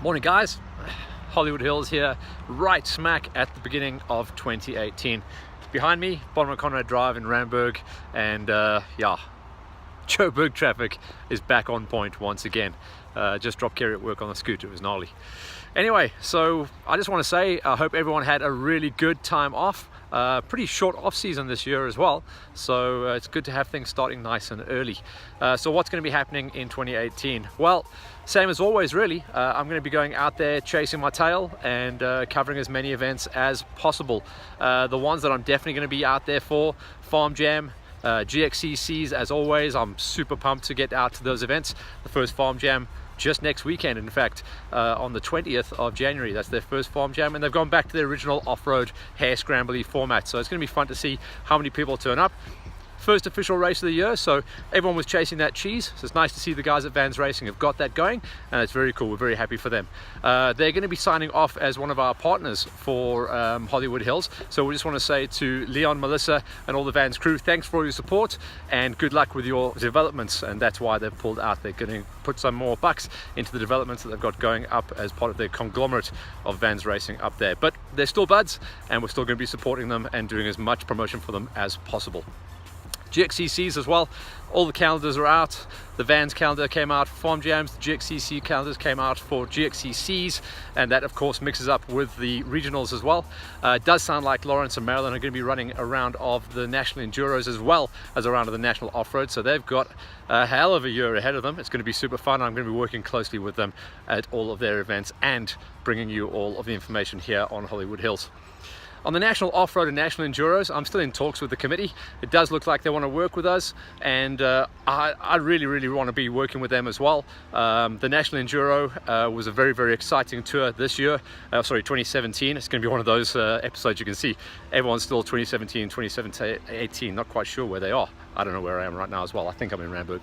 Morning guys, Hollywood Hills here, right smack at the beginning of 2018. Behind me, Bonham Conrad Drive in Randburg, and yeah, Joburg traffic is back on point once again. Just dropped Kerry at work on the scooter, it was gnarly. Anyway, so I just want to say I hope everyone had a really good time off. Pretty short off season this year as well, so it's good to have things starting nice and early. So what's going to be happening in 2018? Well, same as always really. I'm going to be going out there chasing my tail and covering as many events as possible. The ones that I'm definitely going to be out there for: Farm Jam, GXCCs as always. I'm super pumped to get out to those events. The first Farm Jam just next weekend, in fact, on the 20th of January. That's their first Farm Jam, and they've gone back to their original off-road hare scrambly format, so it's going to be fun to see how many people turn up. First official race of the year, so everyone was chasing that cheese, so it's nice to see the guys at Vans Racing have got that going, and it's very cool. We're very happy for them. They're going to be signing off as one of our partners for Hollywood Hills, so we just want to say to Leon, Melissa and all the Vans crew, thanks for all your support and good luck with your developments. And that's why they've pulled out. They're going to put some more bucks into the developments that they've got going up as part of their conglomerate of Vans Racing up there. But they're still buds, and we're still going to be supporting them and doing as much promotion for them as possible. GXCCs as well, all the calendars are out. The Vans calendar came out for Farm Jams, the GXCC calendars came out for GXCCs, and that of course mixes up with the regionals as well. It does sound like Lawrence and Maryland are going to be running a round of the National Enduros as well as a round of the National Off-Road, so they've got a hell of a year ahead of them. It's going to be super fun. I'm going to be working closely with them at all of their events and bringing you all of the information here on Hollywood Hills. On the National Off-Road and National Enduros, I'm still in talks with the committee. It does look like they want to work with us, and I really want to be working with them as well. The National Enduro was a very exciting tour this year, 2017. It's going to be one of those episodes you can see everyone's still 2017, 2018, not quite sure where they are. I don't know where I am right now as well. I think I'm in Randburg.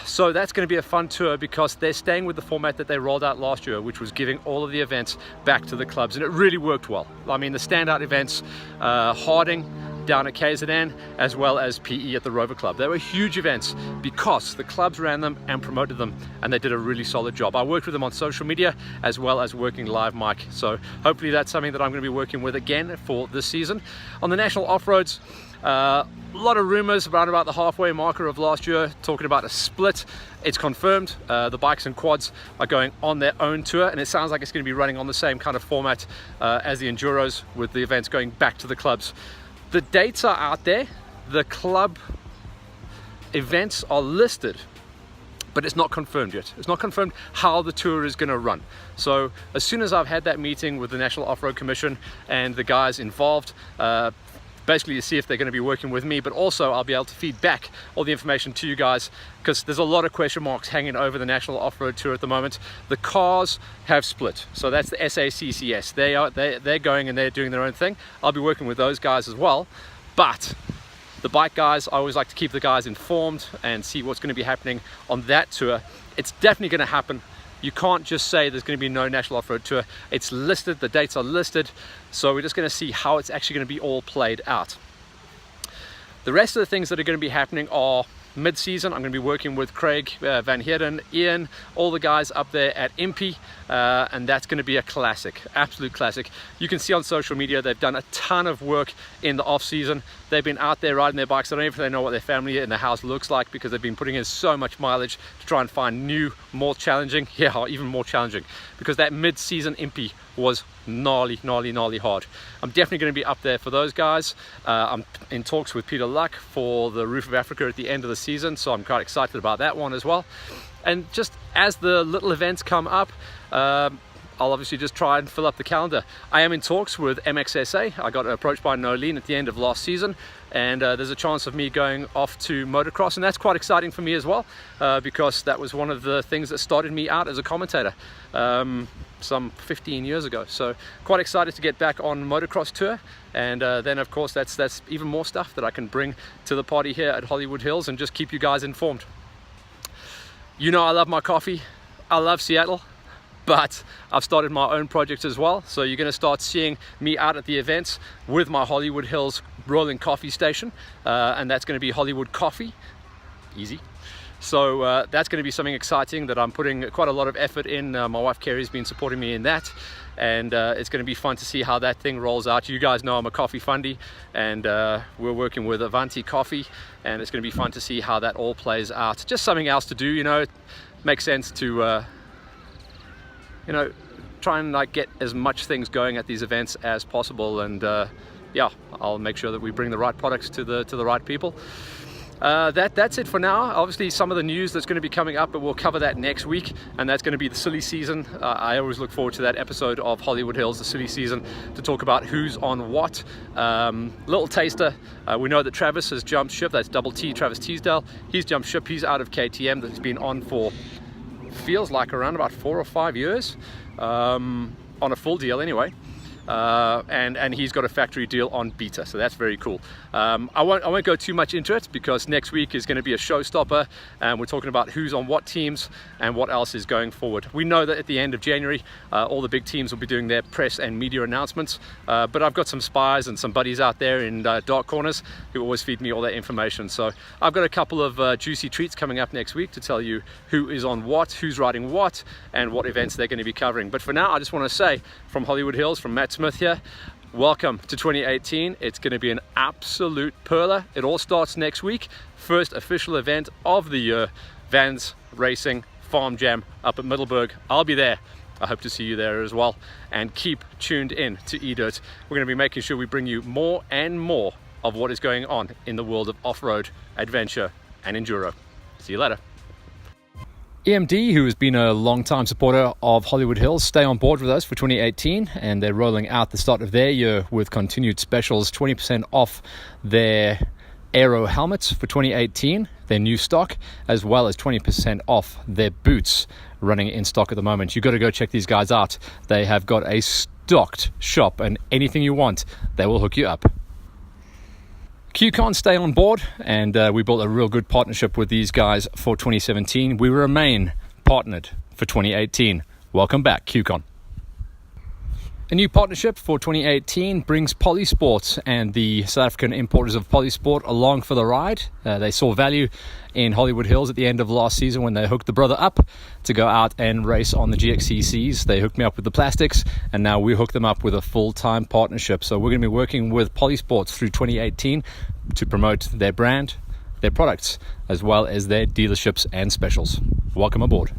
So that's going to be a fun tour because they're staying with the format that they rolled out last year, which was giving all of the events back to the clubs, and it really worked well. I mean, the standout events, Harding down at KZN, as well as PE at the Rover Club. They were huge events because the clubs ran them and promoted them, and they did a really solid job. I worked with them on social media as well as working live mic, so hopefully that's something that I'm going to be working with again for this season. On the National Off-Roads, a lot of rumors around about the halfway marker of last year, talking about a split. It's confirmed. The bikes and quads are going on their own tour, and it sounds like it's going to be running on the same kind of format as the Enduros, with the events going back to the clubs. The dates are out there. The club events are listed, but it's not confirmed yet. It's not confirmed how the tour is going to run. So as soon as I've had that meeting with the National Off-Road Commission and the guys involved, basically to see if they're going to be working with me, but also I'll be able to feed back all the information to you guys, because there's a lot of question marks hanging over the National Off-Road Tour at the moment. The cars have split, so that's the SACCS. They're going and they're doing their own thing. I'll be working with those guys as well, but the bike guys, I always like to keep the guys informed and see what's going to be happening on that tour. It's definitely going to happen. You can't just say there's going to be no National Off-Road Tour. It's listed, the dates are listed, so we're just going to see how it's actually going to be all played out. The rest of the things that are going to be happening are mid-season. I'm going to be working with Craig Van Heerden, Ian, all the guys up there at Impy, and that's going to be a classic, absolute classic. You can see on social media they've done a ton of work in the off-season. They've been out there riding their bikes. I don't even think they know what their family in the house looks like, because they've been putting in so much mileage to try and find new, more challenging, even more challenging, because that mid-season Impy was gnarly hard. I'm definitely going to be up there for those guys. I'm in talks with Peter Luck for the Roof of Africa at the end of the season, so I'm quite excited about that one as well. And just as the little events come up, I'll obviously just try and fill up the calendar. I am in talks with MXSA. I got approached by Nolene at the end of last season, and there's a chance of me going off to motocross, and that's quite exciting for me as well, because that was one of the things that started me out as a commentator some 15 years ago. So quite excited to get back on motocross tour, and then of course that's even more stuff that I can bring to the party here at Hollywood Hills and just keep you guys informed. You know I love my coffee, I love Seattle, but I've started my own project as well, so you're going to start seeing me out at the events with my Hollywood Hills rolling coffee station, and that's going to be Hollywood Coffee, easy. So that's going to be something exciting that I'm putting quite a lot of effort in. My wife Kerry's been supporting me in that, and it's going to be fun to see how that thing rolls out. You guys know I'm a coffee fundy, and we're working with Avanti Coffee, and it's going to be fun to see how that all plays out. Just something else to do, you know. It makes sense to you know, try and like get as much things going at these events as possible, and yeah, I'll make sure that we bring the right products to the right people. That's it for now. Obviously some of the news that's going to be coming up, but we'll cover that next week, and that's going to be the silly season. I always look forward to that episode of Hollywood Hills, the silly season, to talk about who's on what. Little taster, we know that Travis has jumped ship. That's Double T, Travis Teasdale. He's jumped ship. He's out of KTM. That's been on for, feels like around about 4 or 5 years, on a full deal anyway. And he's got a factory deal on Beta, so that's very cool. I won't go too much into it because next week is going to be a showstopper, and we're talking about who's on what teams and what else is going forward. We know that at the end of January, all the big teams will be doing their press and media announcements, but I've got some spies and some buddies out there in dark corners who always feed me all that information. So I've got a couple of juicy treats coming up next week to tell you who is on what, who's riding what, and what events they're going to be covering. But for now, I just want to say, from Hollywood Hills, from Matt Smith here, welcome to 2018. It's going to be an absolute perler. It all starts next week. First official event of the year, Vans Racing Farm Jam up at Middelburg. I'll be there. I hope to see you there as well. And keep tuned in to eDirt. We're going to be making sure we bring you more and more of what is going on in the world of off-road, adventure, and enduro. See you later. EMD, who has been a long-time supporter of Hollywood Hills, stay on board with us for 2018, and they're rolling out the start of their year with continued specials, 20% off their aero helmets for 2018, their new stock, as well as 20% off their boots running in stock at the moment. You've got to go check these guys out. They have got a stocked shop, and anything you want, they will hook you up. QCon, stay on board, and we built a real good partnership with these guys for 2017. We remain partnered for 2018. Welcome back, QCon. A new partnership for 2018 brings Polysport and the South African importers of Polysport along for the ride. They saw value in Hollywood Hills at the end of last season when they hooked the brother up to go out and race on the GXCCs. They hooked me up with the plastics, and now we hook them up with a full-time partnership. So we're going to be working with Polysport through 2018 to promote their brand, their products, as well as their dealerships and specials. Welcome aboard.